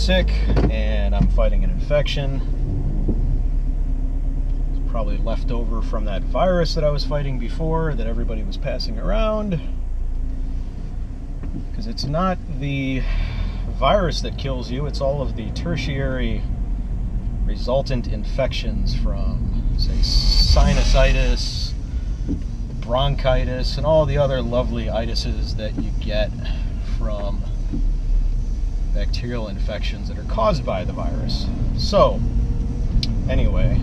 sick and I'm fighting an infection. It's probably left over from that virus that I was fighting before that everybody was passing around. Because it's not the virus that kills you, it's all of the tertiary resultant infections from, say, sinusitis, bronchitis, and all the other lovely itises that you get from bacterial infections that are caused by the virus. So, anyway,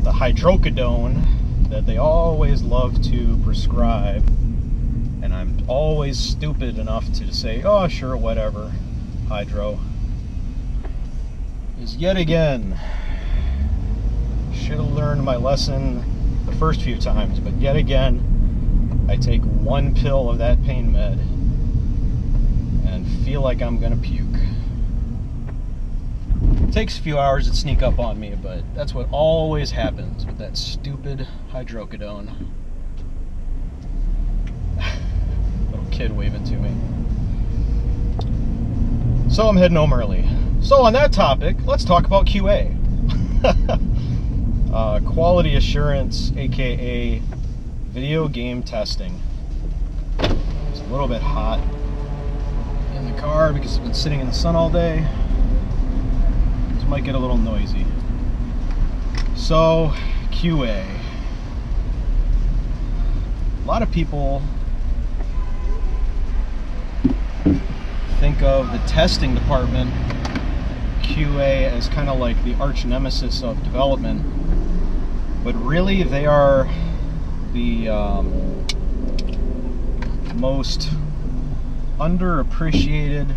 the hydrocodone that they always love to prescribe, and I'm always stupid enough to say, oh, sure, whatever, hydro, is yet again, should have learned my lesson the first few times, but yet again, I take one pill of that pain med and feel like I'm gonna puke. It takes a few hours to sneak up on me, but that's what always happens with that stupid hydrocodone. Little kid waving to me. So I'm heading home early. So on that topic, let's talk about QA. Quality assurance, aka video game testing. It's a little bit hot in the car because I've been sitting in the sun all day. This might get a little noisy. So, QA. A lot of people think of the testing department, QA, as kind of like the arch nemesis of development, but really they are the most underappreciated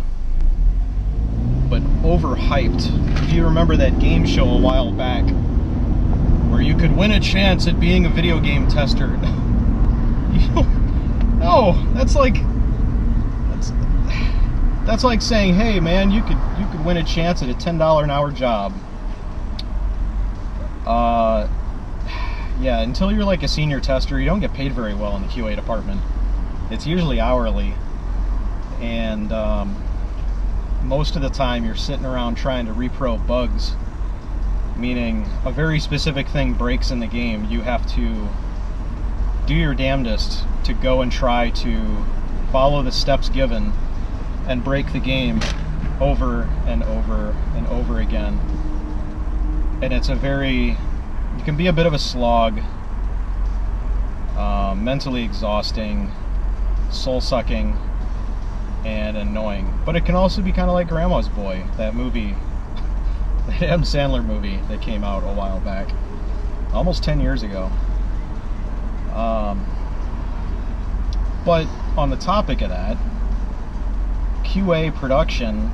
but overhyped. If you remember that game show a while back where you could win a chance at being a video game tester, no, that's like saying, hey man, you could win a chance at a $10 an hour job. Yeah, until you're like a senior tester, you don't get paid very well in the QA department. It's usually hourly, and most of the time you're sitting around trying to repro bugs, meaning a very specific thing breaks in the game. You have to do your damnedest to go and try to follow the steps given and break the game over and over and over again. And it's it can be a bit of a slog, mentally exhausting, soul-sucking, and annoying. But it can also be kind of like Grandma's Boy, that movie, that Adam Sandler movie that came out a while back, almost 10 years ago. But on the topic of that, QA production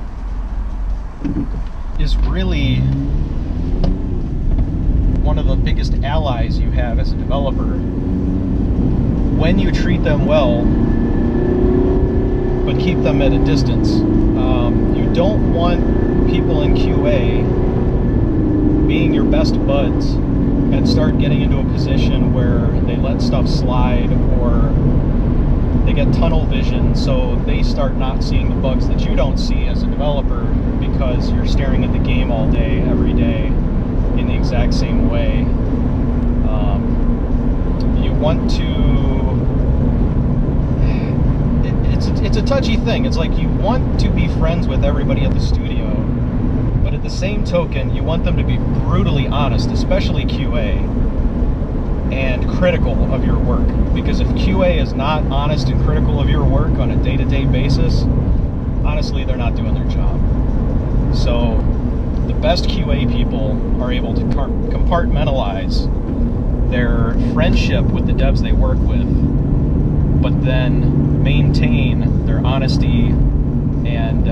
is really one of the biggest allies you have as a developer when you treat them well but keep them at a distance. You don't want people in QA being your best buds and start getting into a position where they let stuff slide or they get tunnel vision, so they start not seeing the bugs that you don't see as a developer because you're staring at the game all day, every day, in the exact same way. You want to... It's a touchy thing. It's like you want to be friends with everybody at the studio, but at the same token, you want them to be brutally honest, especially QA, and critical of your work. Because if QA is not honest and critical of your work on a day-to-day basis, honestly, they're not doing their job. So the best QA people are able to compartmentalize their friendship with the devs they work with, but then maintain their honesty and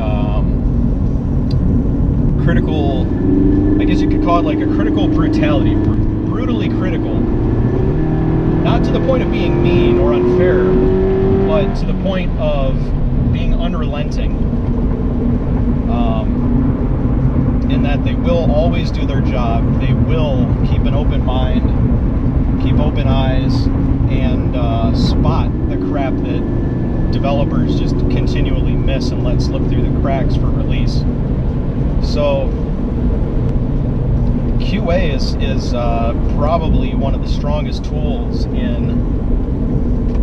critical, I guess you could call it like a critical brutality, brutally critical. Not to the point of being mean or unfair, but to the point of being unrelenting. In that they will always do their job, they will keep an open mind, keep open eyes, and spot the crap that developers just continually miss and let slip through the cracks for release. So QA is probably one of the strongest tools in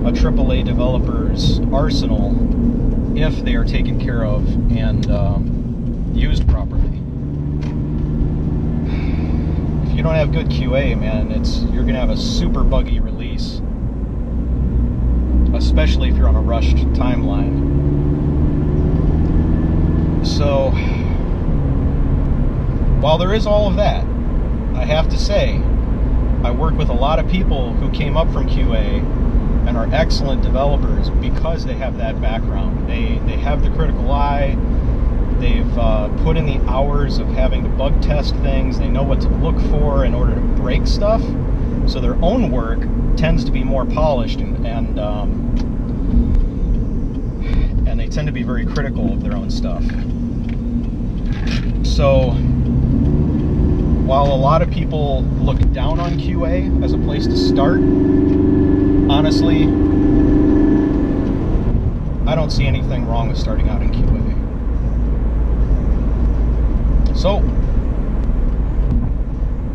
a AAA developer's arsenal if they are taken care of and used properly. If you don't have good QA, man, you're gonna have a super buggy release, especially if you're on a rushed timeline. So while there is all of that, I have to say, I work with a lot of people who came up from QA and are excellent developers because they have that background. They have the critical eye, they've put in the hours of having to bug test things, they know what to look for in order to break stuff, so their own work tends to be more polished and they tend to be very critical of their own stuff. So while a lot of people look down on QA as a place to start, honestly, I don't see anything wrong with starting out in QA. So,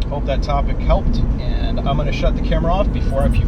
hope that topic helped, and I'm going to shut the camera off before I puke.